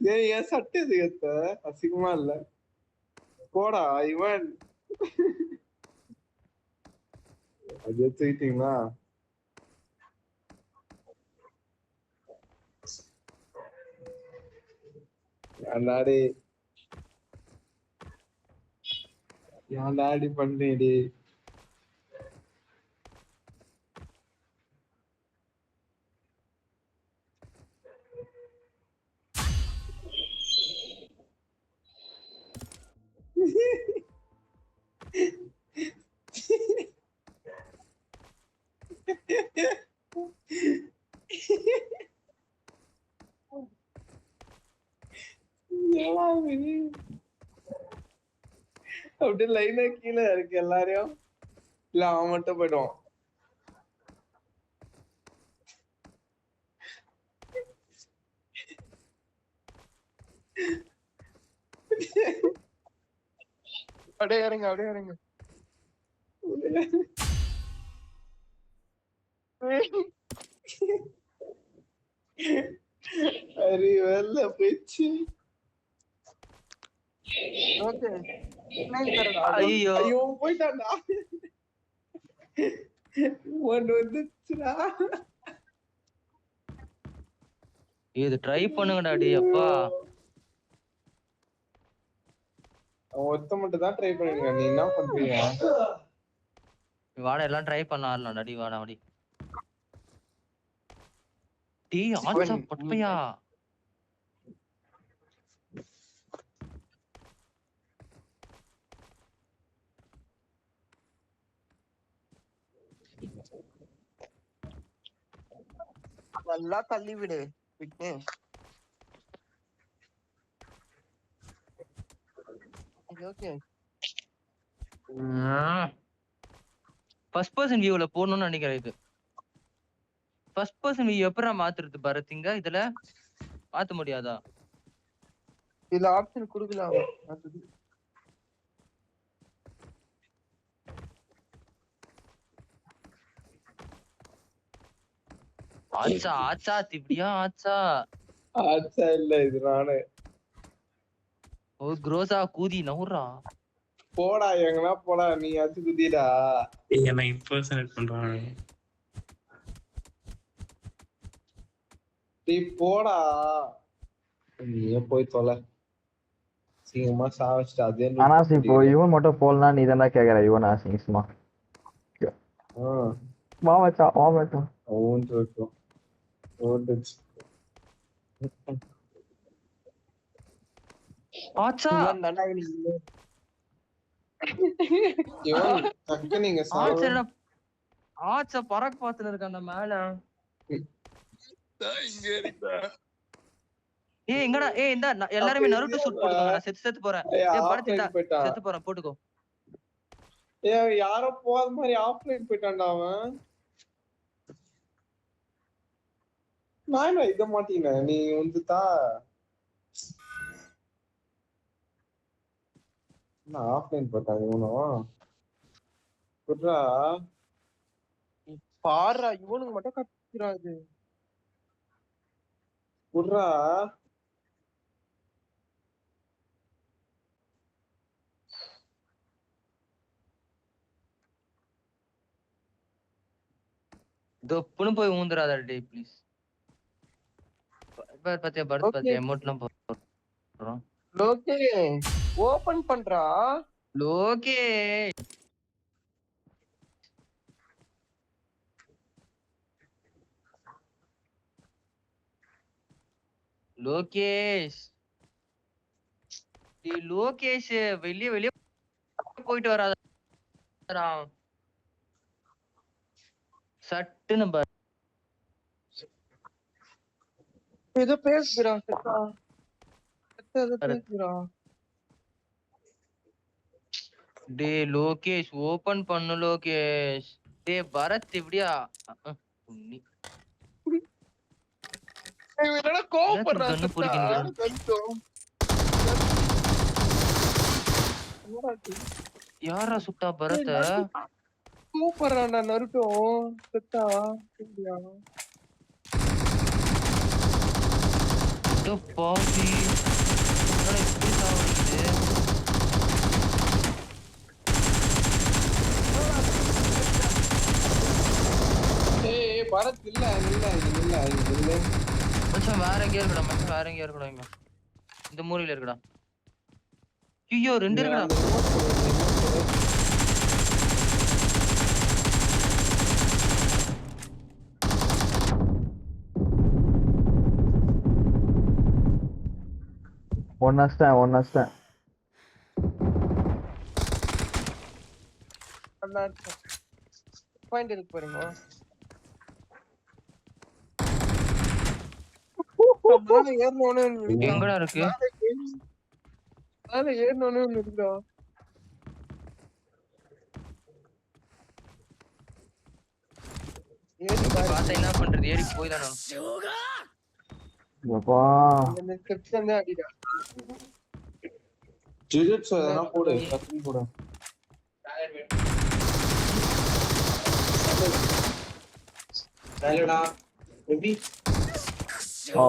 ஏன் சட்டை இது ஏத்த அசிங்கமா இல்ல. போடா இவன். அது எடுத்துக்கிட்டீங்களா? ஏன்டாடி பண்ணேடி. அப்படியே லைனா கீழே இருக்கு எல்லாரையும். இல்ல அவன் மட்டும் போயிடுவான். அப்படியே இறங்க. அரே வெல்ல போயிடுச்சு. ஓகே ஐயோ போயிட்டான்டா. ஒன்னு வந்துச்சுடா. இது ட்ரை பண்ணுங்கடா டி அப்பா. அவன் ஒருத்த மட்டும் தான் ட்ரை பண்ணிருக்க. நீ என்ன பண்றீங்க? வாடா எல்லாம் ட்ரை பண்ணலாம் டி. வாடா வாடி டி. ஆச்சா பட்பையா. நல்லா தள்ளி விடு விக்னேஷ். ஓகே ஃபர்ஸ்ட் பர்சன் வியூல போடணும்னு நினைக்கிறேன். இது ஃபர்ஸ்ட் பர்சன் வியூ எப்பறா மாத்துறது பரத்திங்க? இதுல மாத்த முடியாதா? இதுல ஆப்ஷன் கொடுக்கல அவன். ஆச்சா திப்டியா ஆச்சா இல்ல இது நானு. ஓ க்ரோஸா கூதி நவுறா. போடா எங்கனா போடா. நீ அது குதிடா. என்ன இம்பர்சனேட் பண்றாங்க. நீ போடா. நீ போய் தொலை. சீக்கிரமா சாவச்சிட்டு அதே. ஆனா இப்போ இவன் மட்டும் போலனா நீ தானே கேக்குற. இவன் ஆசிங்கமா வா மச்சான். அவன் இருக்கும். ஆச்சா நீங்க ஆச்சா பறக்க பாத்துன்னு இருக்க அந்த மேல. ஏய் எங்கடா? ஏய் இந்த எல்லாரும் நருட்டோ ஷூட் போட்டுக்கோங்க. நான் செத்து போறேன். ஏய் படுத்துடா. செத்து போறேன் போட்டுக்கோ. ஏய் யாரோ போற மாதிரி ஆஃப்லைன் போயிட்டான்டா அவன். நான் இத மாட்டீங்க. நீ வந்துட்டா நான் ஆஃப்லைன் போட்டாங்க இவனும். புட்ரா பாருடா இவனுக்கு மட்டும் கத்துறாது. புட்ரா தொப்புன்னு போய் ஊந்துறாத டேய் ப்ளீஸ். பாத்தியா பரத் பாத்தியா எமோட்லாம் போடுறோம். லோகே ஓபன் பண்றா. லோகே லோகேஷ் டேய் லோகேஷ் வெளிய வெளிய போயிட்டு வராதடா. சட்டுன்னு பாரு. ஏதோ பேசுறா செத்தா. ஏதோ பேசுறா. டேய் லோகேஷ் ஓபன் பண்ணு லோகேஷ். டேய் பரத் இப்படியா உன்னி என்னடா கோவப்படுறா கண்ணு செத்தா. பொறிக்கின்னு கஞ்சம். யாரா சுட்டா பரத்த? கோவப்படுறான்டா நருட்டோ செத்தா. அப்படியா? பாவி என்னடா இப்படி சாவடிக்குது? ஏய் பரத் இல்ல மச்சான் வேற எங்கேயா இருக்கடா இங்க. இந்த மூலையில இருக்குடா. ஐயோ 2 இருக்குடா. ஒன் அஸ்டன் பாயிண்ட் இருக்கு பாருங்க. எங்கடா இருக்கு? ஏறணும்னு இருக்குடா. பார்த்தா என்ன பண்றது? ஏறி போய் தானே எப்பா அடிடா. ஜிஜிட்ஸ் அதெல்லாம் போடு கத்தி போடு. சாலடா எப்படி ஓ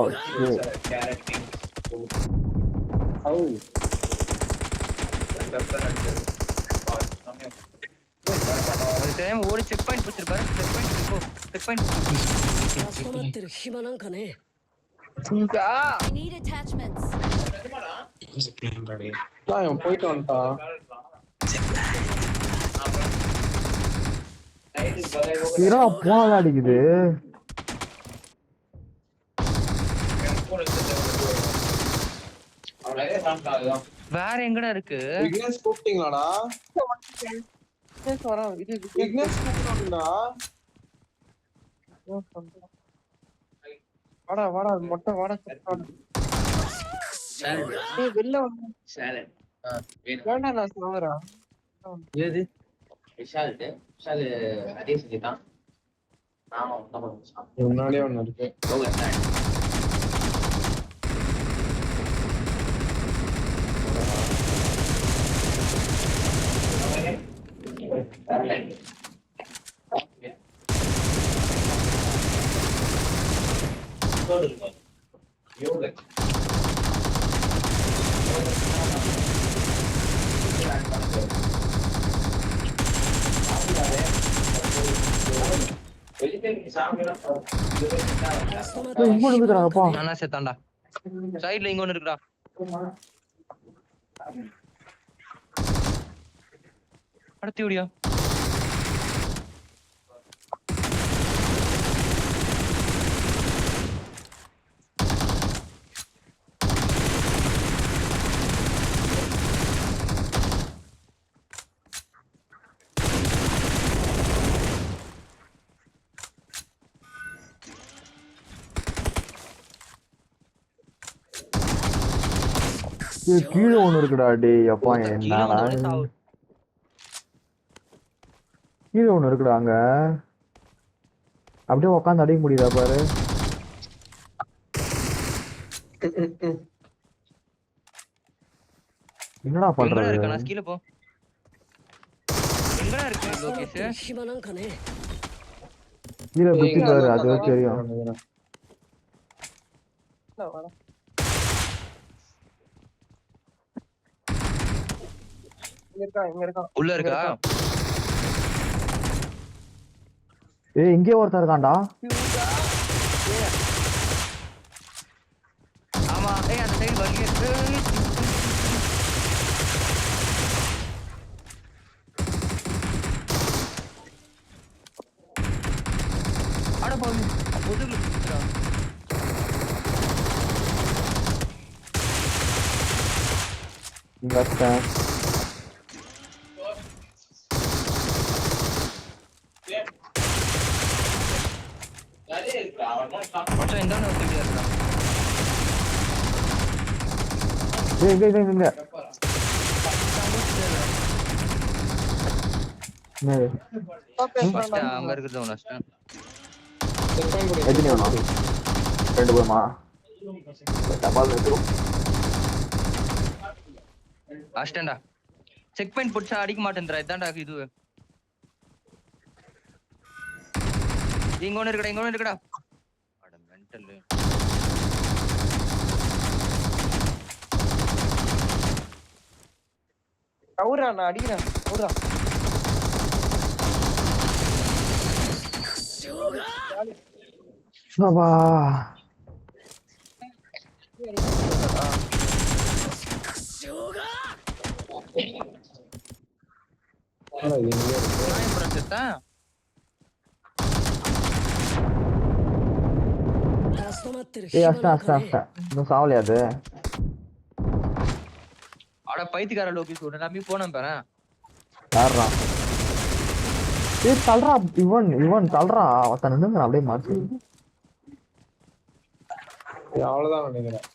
ஒரு டைம் ஓடி செக் பாயிண்ட் வச்சிருப்பாரு. Check point I need attachments. நான் போயிட்டு வந்துட்டா. என்னடா போனதா அடிக்குது? வேற எங்கடா இருக்கு? விக்னேஷ் கூப்பிட்டீங்களாடா? விக்னேஷ் கூப்பிட்டோம்டா. வாடா மொட்டை வாடா. வெளில வேண்டாம் நான் சாவறா. ஏது விஷால் அதே செஞ்சுட்டான். முன்னாடியே ஒண்ணு இருக்கு. நானா செத்தான்டா. சைடுல இங்க ஒண்ணு இருக்குடா. அடுத்து விடியா? கீழே ஒண்ணு இருக்குடா. டேய் அப்பா என்னடா கீழே ஒண்ணு இருக்குடா. அங்க அப்படியே உட்காந்து அடிக்க முடியுதா பாரு. என்னடா பண்றது? இருக்கா? கீழே போ. எங்கடா இருக்கு லோகேஷ்? கீழே குத்தி பாரு, அது தெரியும். இங்க இருக்கா உள்ள இருக்கா? ஏய் இங்கே ஒருத்தர் இருக்கான்டா. ஆமா அந்த சைடு வலி அட போய் முதுகுல குத்துறா. இங்க இருக்கேன். மச்சான் இந்தானே ஒருத்தர் இருக்கான். ஏய் இங்க என்னது? அங்க இருக்குது அவன் அஷ்டன். எத்தனை வேணும்? 2 போதுமா? டபால் எடுத்துரும். அஷ்டன்டா செக் பாயிண்ட் புடிச்சா அடிக்க மாட்டேன்றா. இதான்டா இது. இங்க ஒண்ணு இருக்குடா. அட மென்டல். கவுரா நான் அடிக்கிறேன். கவுரா. பாபா. நான் எப்பறம் செத்தேன்? ஏய் அஷ்டா. இன்னும் சாவலையா அது? அட பைத்தியக்கார லோகேஷ் ஓட நம்பி போனேன் பாரு. யாரா? ஏய் தள்ளுறா இவன் தள்ளுறா. அவன் நின்னுங்க அப்படியே மாத்தி. அவ்வளவுதான் நினைக்கிறேன்.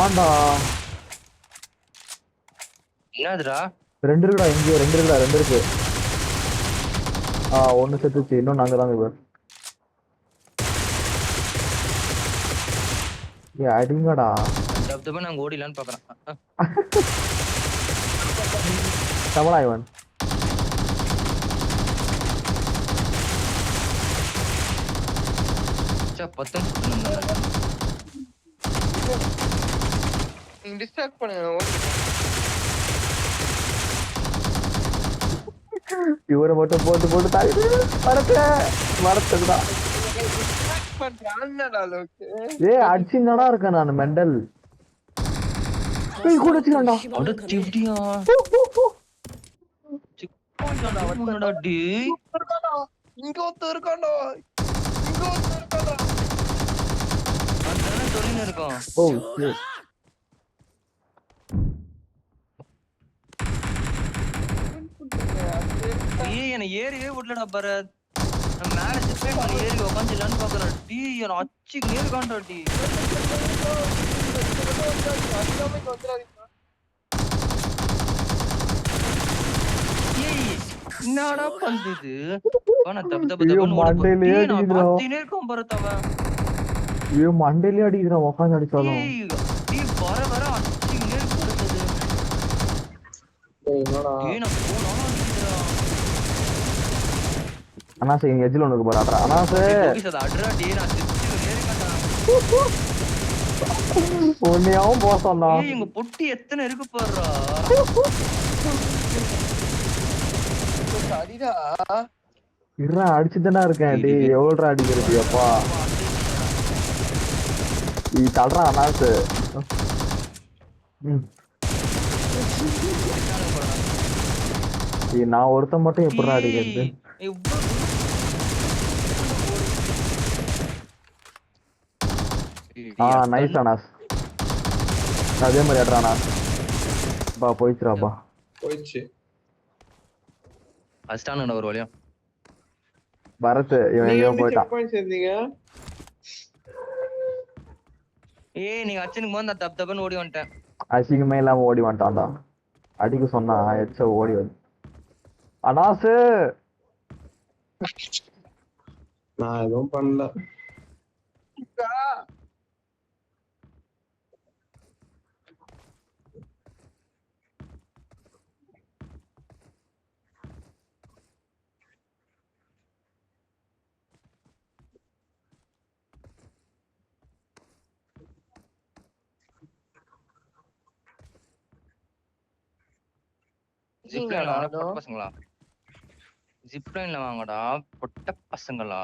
ஆண்டா என்னதுடா? 2 இருக்குடா. இங்கே 2 இருக்கு. ஒன்னு செத்துச்சு. இன்னும் நாங்க தாங்க இப்போ. ஏய் அடிங்கடா. தப்பு நாங்க ஓடிலான்னு பாக்குறேன். தமிழா இவன். சே 10 நிமிஷம் நீங்க டிஸ்ட்ராக்ட் பண்ணுங்க. இவரை மட்டும் போட்டு தாக்கிட்டு வரத்துடா. ஏய் அடிச்சுடா இருக்கேன் நான் மெண்டல். ஏய் கூட வச்சிரடா. அட டிப்டியா. சிக்கன்டா வந்தடா டேய். இங்க ஒருத்தர் இருக்கான்டா. அண்ணா தொலைங்க இருக்கான். Oh shit. ஏய் என்ன ஏறியே விடலடா பரத். நான் மேல ஜிப் பண்ணி ஏறி உட்கார்ந்திலான்னு பாக்குறேன். டீ என்ன அச்சிக்கு இருக்கான்டா டீ. ஏய் என்னடா பண்றது? ஆனா தப்பு மண்டையிலே அடிக்குதுடா. இருக்கோம் பரத் அவன். ஐயோ மண்டையிலே அடிக்குதுடா உட்கார்ந்து அடிச்சாலும். டீ வர அச்சிக்கு இருக்குது. என்னடா டேய் நான் போனா அடிக்குதுடா. அனாசே இங்க எஜ்ல ஒண்ணுக்கு போறாடா. அனாசே ஓகே சார் அட்ரா டேய் நான் செத்து ஏறிட்டேன்டா. ஒண்ணியாவும் போக சொன்னா. ஏய் இங்க பொட்டி எத்தனை இருக்கு பாருடா. அடிடா. இருடா அடிச்சுதானே இருக்கேன். டேய் எவ்வளவுடா அடிக்கிறது அப்பா. நீ தள்ளுறா அனாசு. நான் ஒருத்தன் மட்டும் எப்படிடா அடிக்கிறது? நைஸ் அனாஸ். அதே மாதிரி ஆடுறானா பா. போயிடுச்சுடாப்பா. போயிடுச்சு. அஸ்டானுடா ஒரு வழியா. பரத் இவன் எங்கேயோ போயிட்டான். பாயிண்ட் சேர்ந்தீங்க. ஏய் நீங்க அச்சனுக்கு போது நான் தப்புன்னு ஓடி வந்துட்டேன். அசிங்கமே இல்லாம ஓடி வந்துட்டான்டா. அடிக்க சொன்னா எச்ச ஓடி வந்து. அனாசு நான் எதுவும் பண்ணல. ஜிப்லைன்ல வாங்க பொட்ட பசங்களா, ஜிப்லைன்ல வாங்கடா பொட்ட பசங்களா.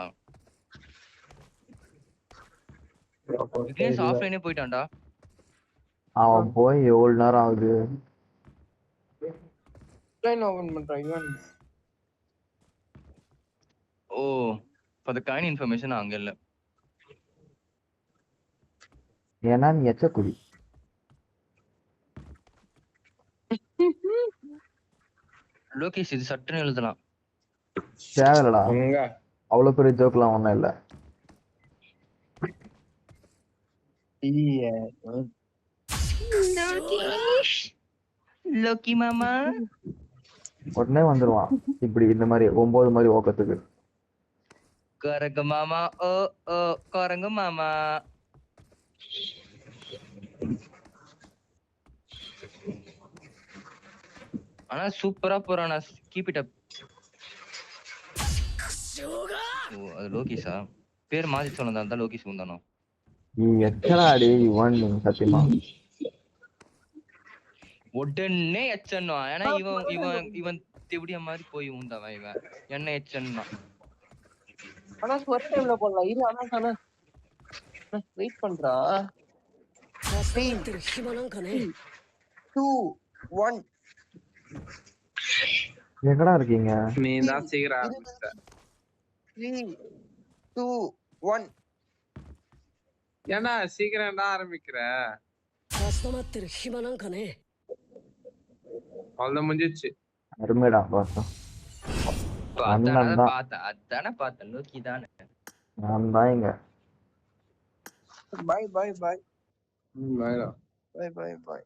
விக்னேஷ் ஆஃப்லைனே போயிட்டான்டா. அவன் போய் எவ்வளவு நேரம் ஆகுது? ஓபன் பண்றான் இவன். ஓ ஃபார் தி கைண்ட் இன்ஃபர்மேஷன் அங்க இல்ல. ஏன்னா நீ எச்சக்குடி. லோகேஷ் இது சட்டுன்னு எழுதலாம். தேவையில்லடா, எங்க அவ்வளவு பெரிய ஜோக்லாம் ஒண்ணும் இல்ல. லோகி மாமா உடனே வந்துருவான் இப்படி இந்த மாதிரி 9 மாதிரி ஓக்கத்துக்கு. கரங்க மாமா ஓ ஓ கரங்க மாமா. ஆனா சூப்பரா போறானா. Keep it up. ஓ அது லோகேஷா? பேர் மாத்தி சொன்னதால தான் லோகேஷ் வந்தானோ. நீ எச்சனாடி இவன் சத்தியமா உடனே எச்சன்னா. ஏன்னா இவன் இவன் இவன் திவடிய மாதிரி போய் ஊந்தவன் இவன். என்ன எச்சன்னா ஆனா ஒரு டைம்ல போடலாம். இது ஆனா வெயிட் பண்றா. 3 2 1 எங்கடா இருக்கீங்க? நீ தான் சீக்கிரம் ஆரம்பிச்சிட்ட. 3 2 1 ஏன்னா சீக்கிரம் தான் ஆரம்பிக்கிற. அவ்வளவு முடிஞ்சிச்சு. அருமைடா பார்த்தோம். அதானே பார்த்தேன். லோகி தானே. நான் தான் இங்க. பாய் பாய் பாய் பாய்டா. பாய் பாய் பாய்.